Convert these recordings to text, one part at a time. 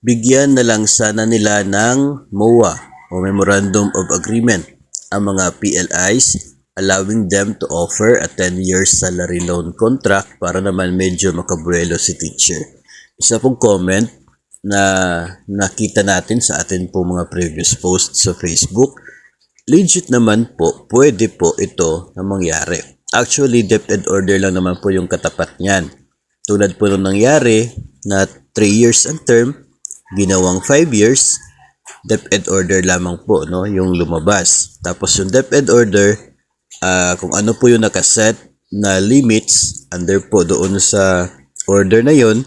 bigyan na lang sana nila ng MOA o Memorandum of Agreement ang mga PLIs, allowing them to offer a 10 years salary loan contract para naman medyo makabuelo si teacher. Isa pong comment na nakita natin sa atin po mga previous posts sa Facebook, legit naman po, pwede po ito na mangyari. Actually, DepEd order lang naman po yung katapat niyan. Tulad po nung nangyari na 3 years ang term, ginawang 5 years, DepEd order lamang po, no, yung lumabas. Tapos yung DepEd order, kung ano po yung nakaset na limits under po doon sa order na yon,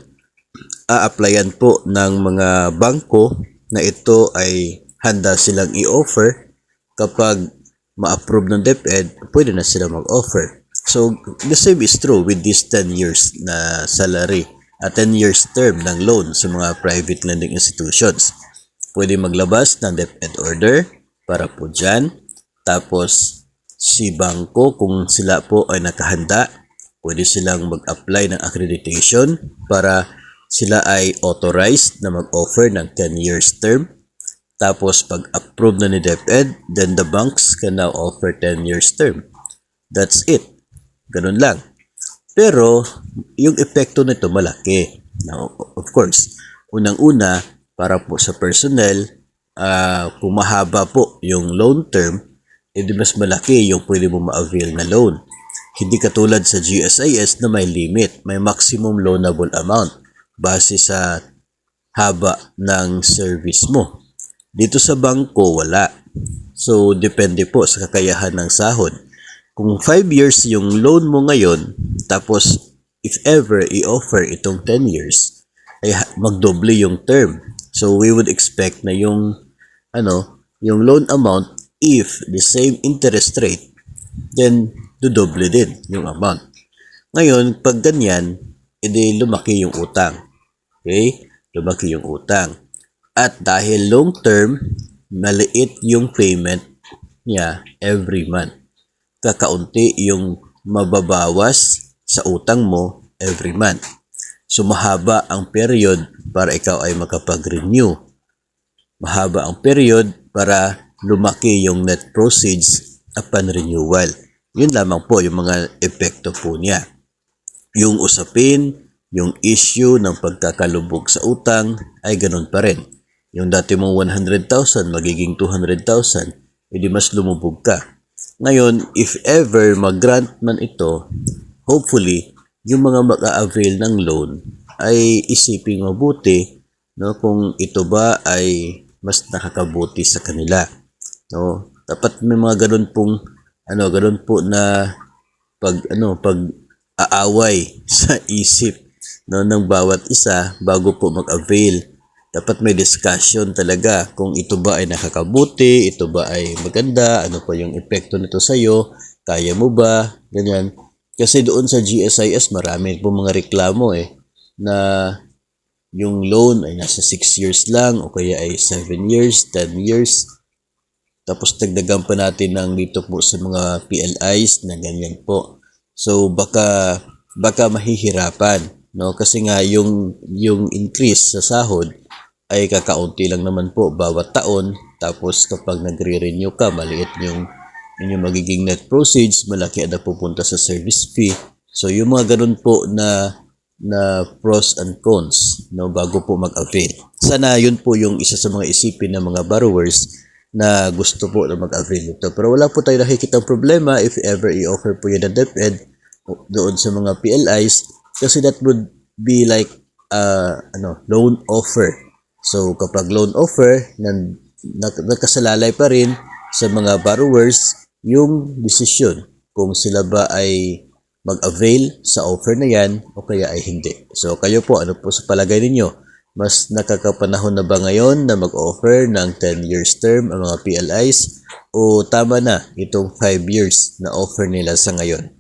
a-applyan po ng mga bangko na ito ay handa silang i-offer. Kapag ma-approve ng DepEd, pwede na sila mag-offer. So, the same is true with this 10 years na salary, 10 years term ng loan sa mga private lending institutions. Pwede maglabas ng DepEd order para po dyan. Tapos, si bangko, kung sila po ay nakahanda, pwede silang mag-apply ng accreditation para sila ay authorized na mag-offer ng 10 years term. Tapos, pag approve na ni DepEd, then the banks can now offer 10 years term. That's it. Ganun lang. Pero, yung epekto nito malaki. Now, of course, unang-una, para po sa personnel, kung mahaba po yung loan term, edi mas malaki yung pwede mo ma-avail na loan. Hindi katulad sa GSIS na may limit, may maximum loanable amount base sa haba ng service mo. Dito sa bangko, wala. So, depende po sa kakayahan ng sahod. Kung 5 years yung loan mo ngayon, tapos if ever i-offer itong 10 years, ay magdoble yung term. So, we would expect na yung loan amount, if the same interest rate, then dodoble din yung amount. Ngayon, pag ganyan, edi lumaki yung utang. Okay? Lumaki yung utang. At dahil long term, maliit yung payment niya every month. Kakaunti yung mababawas sa utang mo every month. So, mahaba ang period para ikaw ay makapag-renew. Mahaba ang period para lumaki yung net proceeds upon renewal. Yun lamang po yung mga epekto po niya. Yung usapin, yung issue ng pagkakalubog sa utang ay ganun pa rin. Yung dati mong 100,000 magiging 200,000, edi mas lumubog ka. Ngayon, if ever mag-grant man ito, hopefully, yung mga mag-a-avail ng loan ay isiping mabuti, no, kung ito ba ay mas nakakabuti sa kanila. No? Dapat may mga ganun po na pag-aaway sa isip, no, ng bawat isa bago po mag-avail. Dapat may discussion talaga kung ito ba ay nakakabuti, ito ba ay maganda, ano pa yung epekto nito sa iyo, kaya mo ba, ganyan. Kasi doon sa GSIS, marami po mga reklamo na yung loan ay nasa 6 years lang o kaya ay 7 years, 10 years. Tapos dagdagan pa natin ng dito po sa mga PLIs na ganyan po. So baka mahihirapan, no? Kasi nga yung increase sa sahod ay kakaunti lang naman po bawat taon. Tapos kapag nagre-renew ka, maliit yung magiging net proceeds, malaki na pupunta sa service fee. So yung mga ganun po na pros and cons, no, bago po mag-avail. Sana yun po yung isa sa mga isipin ng mga borrowers na gusto po na mag-avail nito. Pero wala po tayo nakikitang problema if ever i-offer po yun ng DepEd doon sa mga PLIs, kasi that would be like loan offer. So kapag loan offer, nakasalalay pa rin sa mga borrowers yung desisyon kung sila ba ay mag-avail sa offer na yan o kaya ay hindi. So kayo po, ano po sa palagay ninyo? Mas nakakapanahon na ba ngayon na mag-offer ng 10 years term ang mga PLIs o tama na itong 5 years na offer nila sa ngayon?